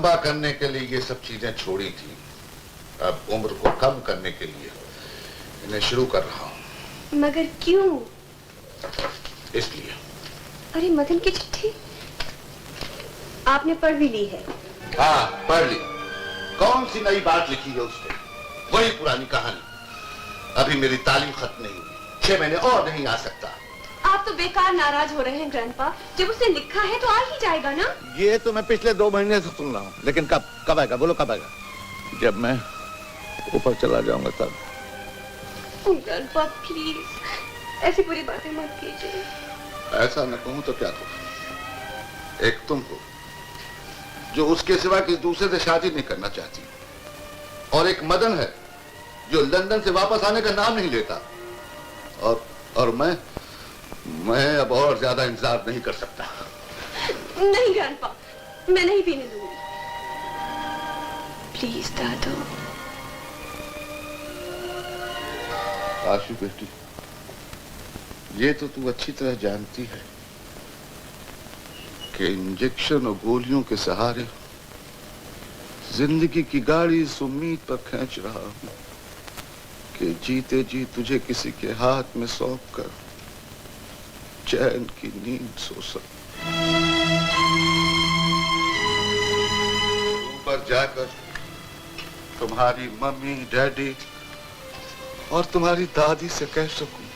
लंबा करने के लिए ये सब चीजें छोड़ी थी, अब उम्र को कम करने के लिए इन्हें शुरू कर रहा हूं। मगर क्यों? इसलिए। अरे मदन की चिट्ठी आपने पढ़ भी ली है? हाँ, पढ़ ली। कौन सी नई बात लिखी है उसने? वही पुरानी कहानी। अभी मेरी तालीम खत्म नहीं हुई, 6 महीने और नहीं आ सकता। आप तो बेकार नाराज हो रहे हैं ग्रैंडपा। जब उसने लिखा है तो आ ही जाएगा ना। ये तो मैं पिछले 2 महीने से सुन रहा हूँ, लेकिन कब आएगा? बोलो कब आएगा? जब मैं ऊपर चला जाऊंगा तब। ग्रैंडपा प्लीज ऐसी बुरी बातें मत कीजिए। ऐसा न कहूं तो क्या कहूं? एक तुम हो जो उसके सिवा किसी दूसरे से शादी नहीं करना चाहती, और एक मदन है जो लंदन से वापस आने का नाम नहीं लेता, और मैं अब और ज्यादा इंतजार नहीं कर सकता। नहीं ग्रैंडपा, मैं नहीं पीने दूंगी। प्लीज दादू। आशु बेटी, ये तो तू अच्छी तरह जानती है कि इंजेक्शन और गोलियों के सहारे जिंदगी की गाड़ी इस उम्मीद पर खींच रहा हूं कि जीते जी तुझे किसी के हाथ में सौंप कर चैन की नींद सो सकूं। ऊपर जाकर तुम्हारी मम्मी, डैडी और तुम्हारी दादी से कह सकूं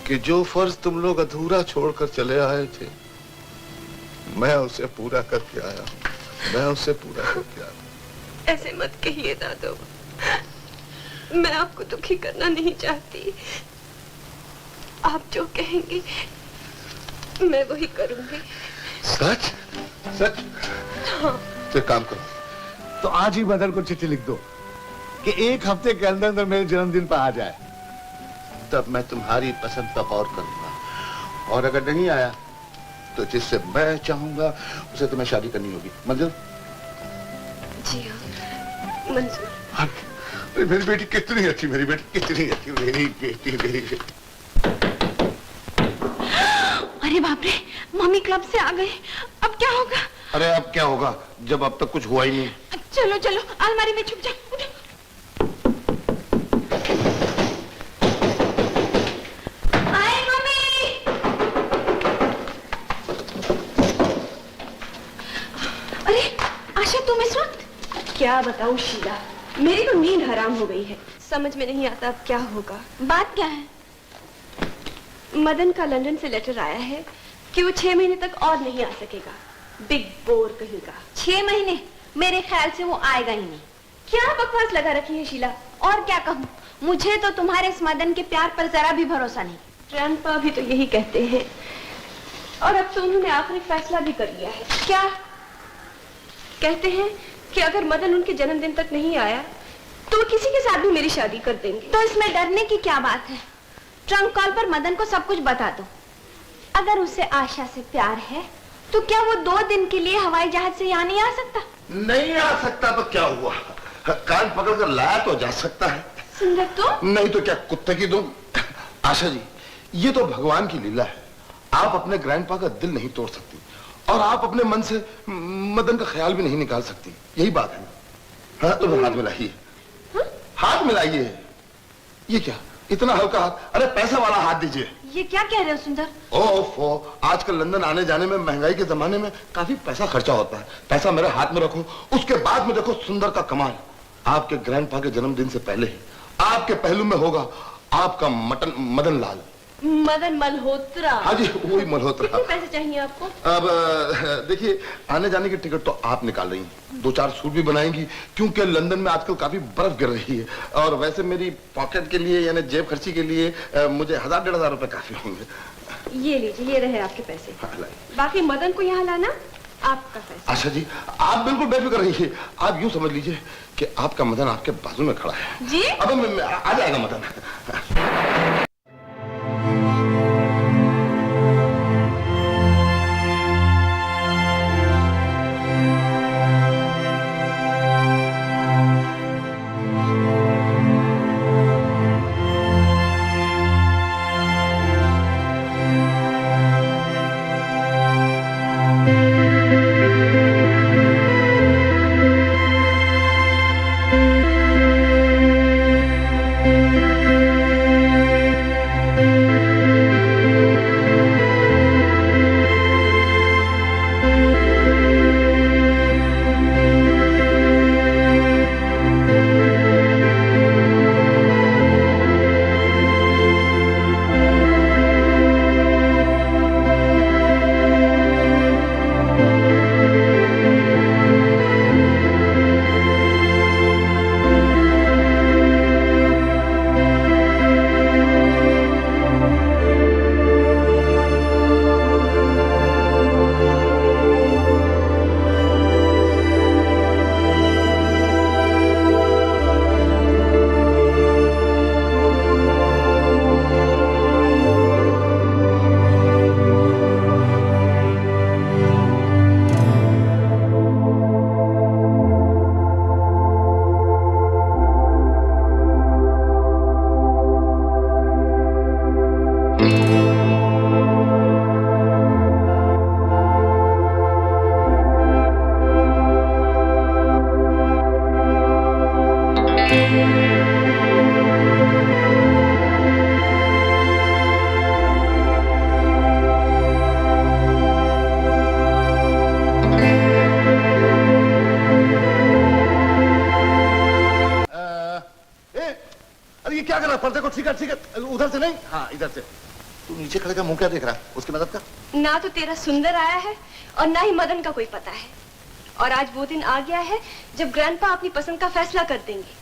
कि जो फर्ज तुम लोग अधूरा छोड़कर चले आए थे, मैं उसे पूरा करके आया हूं। मैं उसे पूरा करके आया हूं। ऐसे मत कहिए दादू, मैं आपको दुखी करना नहीं चाहती। आप जो कहेंगे मैं वही करूंगी। सच? सच? हाँ। तो एक काम करो, तो आज ही मदन को चिट्ठी लिख दो कि 1 हफ्ते के अंदर अंदर मेरे जन्मदिन पर आ जाए। तब मैं तुम्हारी पसंद पर गौर करूंगा, और अगर नहीं आया तो जिससे मैं चाहूंगा उसे तुम्हें शादी करनी होगी। मंजूर? जी हाँ, मंजूर। हाँ, मेरी बेटी कितनी अच्छी, मेरी बेटी कितनी अच्छी, मेरी बेटी, मेरी बेटी। अरे बाप रे, मम्मी क्लब से आ गए। अब क्या होगा? अरे अब क्या होगा जब अब तक कुछ हुआ ही नहीं। चलो चलो अलमारी में छुप जा। आए मम्मी। अरे आशा, तुम इस वक्त? क्या बताऊं शीला, मेरी तो नींद हराम हो गई है। समझ में नहीं आता अब क्या होगा। बात क्या है? मदन का लंदन से लेटर आया है कि वो 6 महीने तक और नहीं आ सकेगा। बिग बोर कहेगा। 6 महीने? मेरे ख्याल से वो आएगा ही नहीं। क्या बकवास लगा रखी है शीला। और क्या कहूँ, मुझे तो तुम्हारे इस मदन के प्यार पर जरा भी भरोसा नहीं। ग्रैंडपा भी तो यही कहते हैं, और अब तो उन्होंने आखिरी फैसला भी कर लिया है। क्या कहते हैं कि अगर मदन उनके जन्मदिन तक नहीं आया तो वो किसी के साथ भी मेरी शादी कर देंगे। तो इसमें डरने की क्या बात है? ट्रंक कॉल पर मदन को सब कुछ बता दो। अगर उसे आशा से प्यार है तो क्या वो 2 दिन के लिए हवाई जहाज से यहाँ नहीं आ सकता? नहीं आ सकता तो क्या हुआ, कान पकड़कर लाया तो जा सकता है। सुंदर तो नहीं तो क्या कुत्ते की दुम। आशा जी, ये तो भगवान की लीला है। आप अपने ग्रैंडपा का दिल नहीं तोड़ सकती, और आप अपने मन से मदन का ख्याल भी नहीं निकाल सकती। यही बात है ना? हाँ, तो हाथ मिलाइए। हाथ मिलाइए। ये क्या इतना हल्का हाथ? अरे पैसा वाला हाथ दीजिए। ये क्या कह रहे हो सुंदर? ओफो, आजकल लंदन आने जाने में, महंगाई के जमाने में काफी पैसा खर्चा होता है। पैसा मेरे हाथ में रखो, उसके बाद में देखो सुंदर का कमाल। आपके ग्रैंडपा के जन्मदिन से पहले ही आपके पहलू में होगा आपका मदन लाल। मदन मल्होत्रा? हाँ जी, वही मल्होत्रा। कितने पैसे चाहिए आपको? अब देखिए, आने जाने की टिकट तो आप निकाल रही हैं, 2-4 सूट भी बनाएंगी, क्योंकि लंदन में आजकल काफी बर्फ गिर रही है। और वैसे मेरी पॉकेट के लिए, यानी जेब खर्ची के लिए मुझे 1000-1500 रुपए काफी होंगे। ये लीजिए, ये रहे आपके पैसे। बाकी मदन को यहाँ लाना आपका फैसला। आशा जी, आप बिल्कुल बेफिक्र रहिए। आप यूं समझ लीजिए कि आपका मदन आपके बाजू में खड़ा है। जी? अब आ जाएगा मदन। देखो ठीक है उधर से नहीं, हाँ इधर से। तू नीचे खड़े का मुंह क्या देख रहा है? उसकी मदद कर। ना तो तेरा सुंदर आया है और ना ही मदन का कोई पता है। और आज वो दिन आ गया है जब ग्रैंडपा अपनी पसंद का फैसला कर देंगे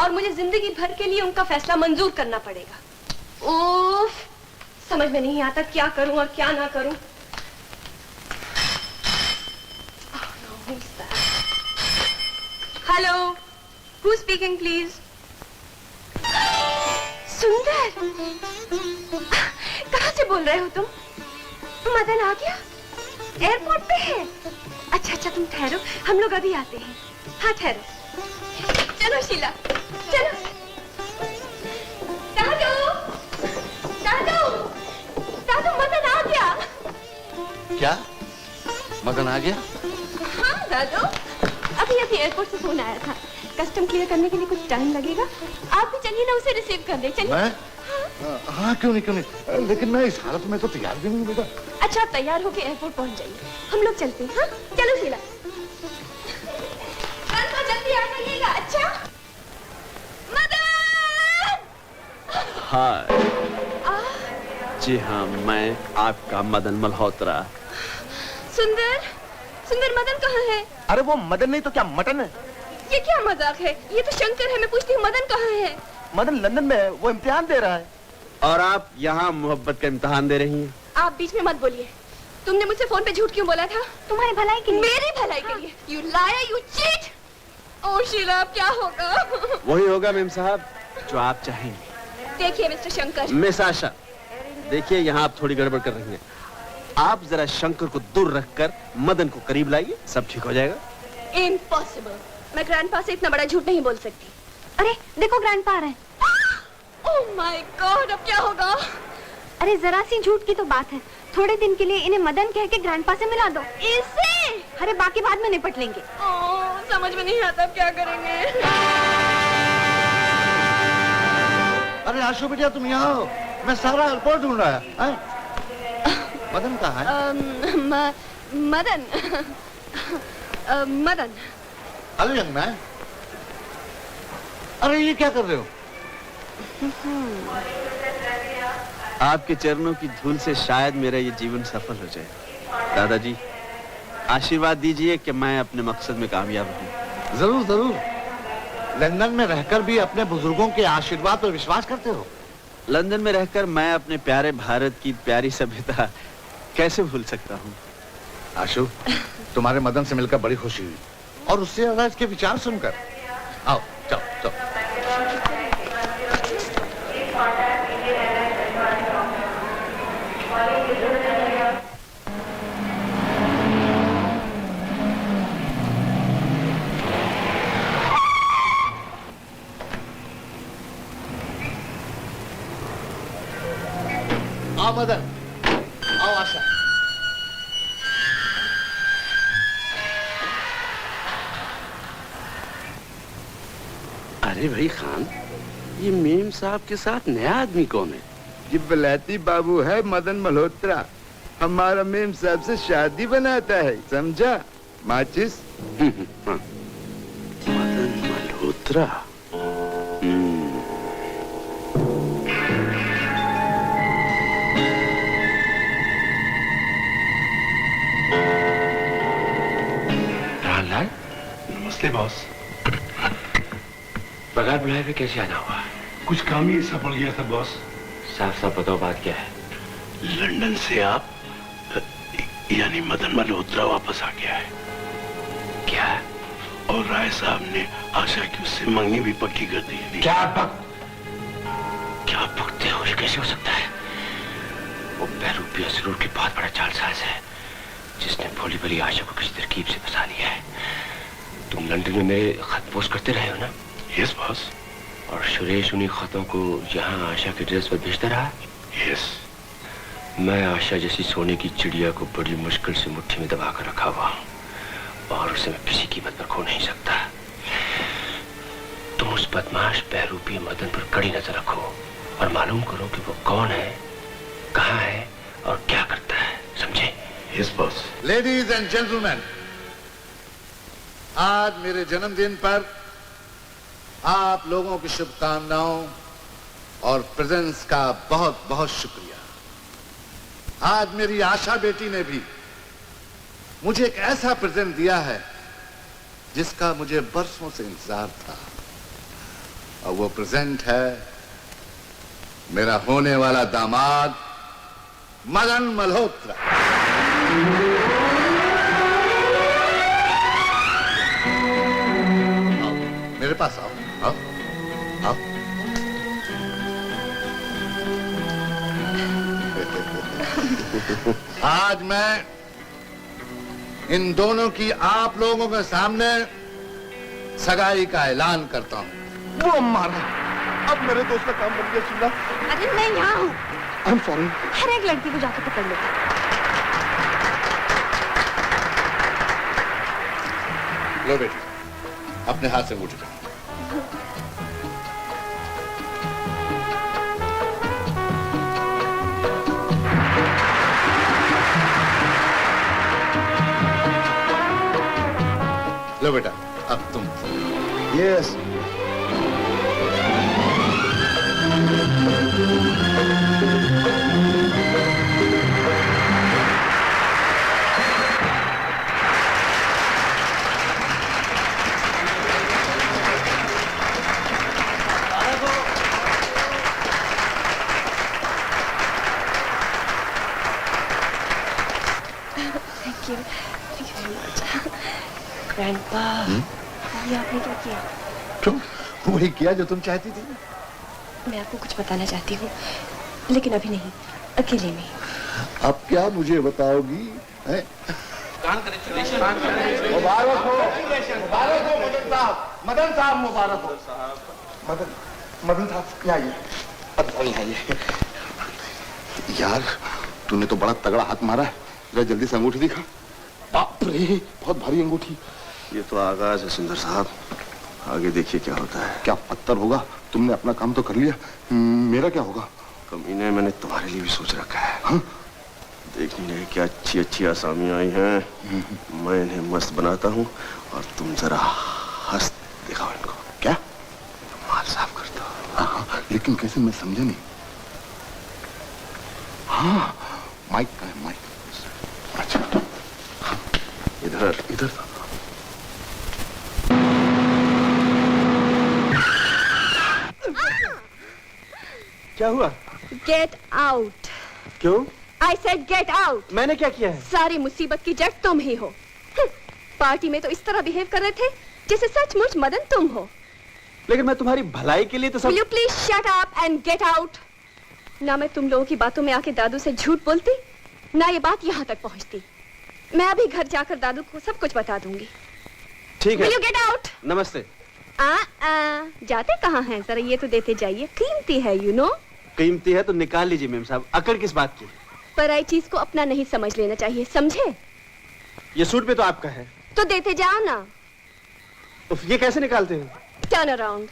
और मुझे जिंदगी भर के लिए उनका फैसला मंजूर करना पड़ेगा। ओफ, समझ में नहीं आता क्या करूं और क्या ना करूं। Hello, who speaking please? सुंदर, कहाँ से बोल रहे हो तुम? मदन आ गया? एयरपोर्ट पे है? अच्छा तुम ठहरो, हम लोग अभी आते हैं। हाँ ठहरो। चलो शीला, चलो। दादू, दादू, दादू मदन आ गया। क्या मदन आ गया? हाँ दादू, अभी एयरपोर्ट से फोन आया था। कस्टम क्लियर करने के लिए कुछ टाइम लगेगा। आप भी चलिए ना, उसे रिसीव कर ले। चलिए। मैं? हाँ क्यों नहीं, लेकिन मैं इस हालत में तो तैयार भी नहीं बेटा। अच्छा, आप तैयार होके एयरपोर्ट पहुंच जाइए, हम लोग चलते हैं। हाँ चलो शीला, कल को जल्दी आ जाइएगा। अच्छा मदन। हाय जी हाँ, मैं आपका मदन मल्होत्रा। सुंदर मदन कहाँ है? अरे वो मदन नहीं तो क्या मटन है? ये क्या मजाक है? ये तो शंकर है। मैं पूछती हूँ मदन कहाँ है? मदन लंदन में है, वो इम्तिहान दे रहा है। और आप यहाँ मोहब्बत का इम्तिहान दे रही हैं। आप बीच में मत बोलिए। तुमने मुझसे फोन पे झूठ क्यों बोला था? तुम्हारी भलाई के लिए। मेरी भलाई के लिए? You liar, you cheat. Oh Sheela, अब क्या होगा? वही होगा मेम साहब जो आप चाहेंगे। देखिए मिस्टर शंकर। मिस आशा, देखिए यहाँ आप थोड़ी गड़बड़ कर रही हैं। आप जरा शंकर को दूर रखकर मदन को करीब लाइए, सब ठीक हो जाएगा। इम्पॉसिबल, मैं ग्रैंडपा से इतना बड़ा झूठ नहीं बोल सकती। अरे देखो, ग्रैंडपा आ रहे हैं। ओह माय गॉड, अब क्या होगा? अरे जरा सी झूठ की तो बात है। थोड़े दिन के लिए इन्हें मदन कह के ग्रैंडपा से मिला दो। इसे? अरे बाकी बाद में निपट लेंगे। ओह, समझ में नहीं आता अब क्या करेंगे। अरे आशु बेटा तुम यहाँ हो, मैं सारा एयरपोर्ट ढूंढ रहा है। मदन कहाँ है? Madan Madan. Hello young man. अरे ये क्या कर रहे हो? आपके चरणों की धूल से शायद मेरा ये जीवन सफल हो जाए। दादाजी, आशीर्वाद दीजिए कि मैं अपने मकसद में कामयाब हूँ। जरूर जरूर। लंदन में रहकर भी अपने बुजुर्गों के आशीर्वाद पर विश्वास करते हो? लंदन में रहकर मैं अपने प्यारे भारत की प्यारी सभ्यता कैसे भूल सकता हूँ। आशु, तुम्हारे मदन से मिलकर बड़ी खुशी हुई, और उससे ज्यादा इसके विचार सुनकर। आओ चलो चलो। आओ मदन, आओ आशा। अरे भाई खान, ये मेम साहब के साथ नया आदमी कौन है? ये बलाती बाबू है मदन मल्होत्रा। हमारा मेम साहब से शादी बनाता है, समझा? माचिस। हाँ। मदन मल्होत्रा। लाल, नमस्ते बॉस। बगैर बुलाए हुए कैसे आना हुआ? कुछ काम ही ऐसा पड़ गया था बॉस। साफ साफ बताओ बात क्या है? लंदन से आप यानी मदन मल्होत्रा वापस आ गया है। क्या? और राय साहब ने आशा की उससे मंगनी भी पक्की कर दी है। क्या भुगते हो? ये कैसे हो सकता है? वो बहरूपी असरूर की बहुत बड़ा जालसाज है जिसने भोली भली आशा को किसी तरकीब से फंसा लिया है। तुम लंदन में खत पोस्ट करते रहे हो ना? Yes boss. और सुरेश उन्हीं खतों को यहाँ आशा के ड्रेस पर भेजता रहा? यस। मैं आशा जैसी सोने की चिड़िया को बड़ी मुश्किल से मुट्ठी में दबा कर रखा हुआ और उसे मैं किसी कीमत पर खो नहीं सकता। तुम उस बदमाश बहरूपी मदन पर कड़ी नजर रखो और मालूम करो कि वो कौन है, कहाँ है और क्या करता है, समझे? Yes boss. Ladies and gentleman, आज मेरे जन्मदिन पर आप लोगों की शुभकामनाओं और प्रेजेंस का बहुत बहुत शुक्रिया। आज मेरी आशा बेटी ने भी मुझे एक ऐसा प्रेजेंट दिया है जिसका मुझे बरसों से इंतजार था, और वो प्रेजेंट है मेरा होने वाला दामाद मदन मल्होत्रा। आओ, मेरे पास आओ, आओ, आओ। आज मैं इन दोनों की आप लोगों के सामने सगाई का ऐलान करता हूं। वो मारा, अब मेरे दोस्त का काम बन गया शीला। अरे मैं यहाँ हूँ। I am sorry. हर एक लड़की को जाकर पकड़ लो। लो बेटी, अपने हाथ से अंगूठी पहन। लो बेटा, अब तुम। Yes. Thank you very much. Grandpa, ये आपने क्या किया? तुम वही किया जो तुम चाहती थी। मैं आपको कुछ बताना चाहती हूँ, लेकिन अभी नहीं, अकेले में। अब क्या मुझे बताओगी? हैं? मुबारक हो मदन साहब, मुबारक हो। मदन साहब क्या ये? अब नहीं है ये। यार तूने तो बड़ा तगड़ा हाथ मारा है, जरा जल्दी से अंगूठी दिखा। बाप रे, बहुत भारी अंगूठी। ये तो आगाज है सुंदर साहब, आगे देखिए क्या होता है। क्या पत्थर होगा? तुमने अपना काम तो कर लिया, मेरा क्या होगा? कमीने, मैंने तुम्हारे लिए भी सोच रखा है। हाँ? देखनी है क्या अच्छी अच्छी आसामियां आई हैं। मैं इन्हें मस्त बनाता हूँ और तुम जरा हंस दिखाओ इनको। क्या? माल साफ कर दो। हाँ, लेकिन कैसे, मैं समझा नहीं। हाँ, माइक का है, माइक। अच्छा, हाँ, इधर इधर। क्या हुआ? Get out. क्यों? I said get out. मैंने क्या किया है? सारी मुसीबत की जड़ तुम ही हो। पार्टी में तो इस तरह बिहेव कर रहे थे जैसे सचमुच मदन तुम हो। लेकिन मैं तुम्हारी भलाई के लिए तो सब। Will you please shut up and get out? ना मैं तुम लोगों की बातों में आके दादू से झूठ बोलती, ना ये बात यहाँ तक पहुँचती। मैं अभी घर जाकर दादू को सब कुछ बता दूंगी। ठीक है। Will you get out? नमस्ते। जाते कहाँ हैं? जरा ये तो देते जाइए, कीमती है, you know? कीमती है तो निकाल लीजिए मेम साहब, अकड़ किस बात की? पराई चीज को अपना नहीं समझ लेना चाहिए, समझे? ये सूट पे तो आपका है। तो देते जाओ ना। तो ये कैसे निकालते हैं? Turn around.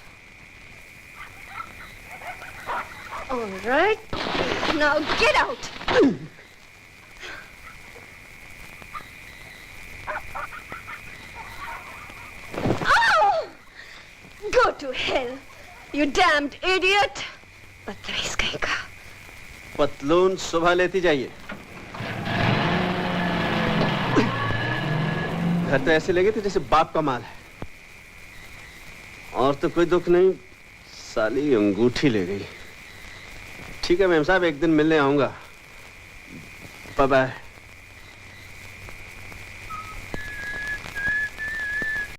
All right. Now get out. Oh! Go to hell, you damned idiot. बदतमीज कहीं का। पतलून सुबह लेती जाइए। घर तो ऐसे लगे थे जैसे बाप का माल है। और तो कोई दुख नहीं, साली अंगूठी ले गई। ठीक है मैम साहब, एक दिन मिलने आऊंगा। Bye bye.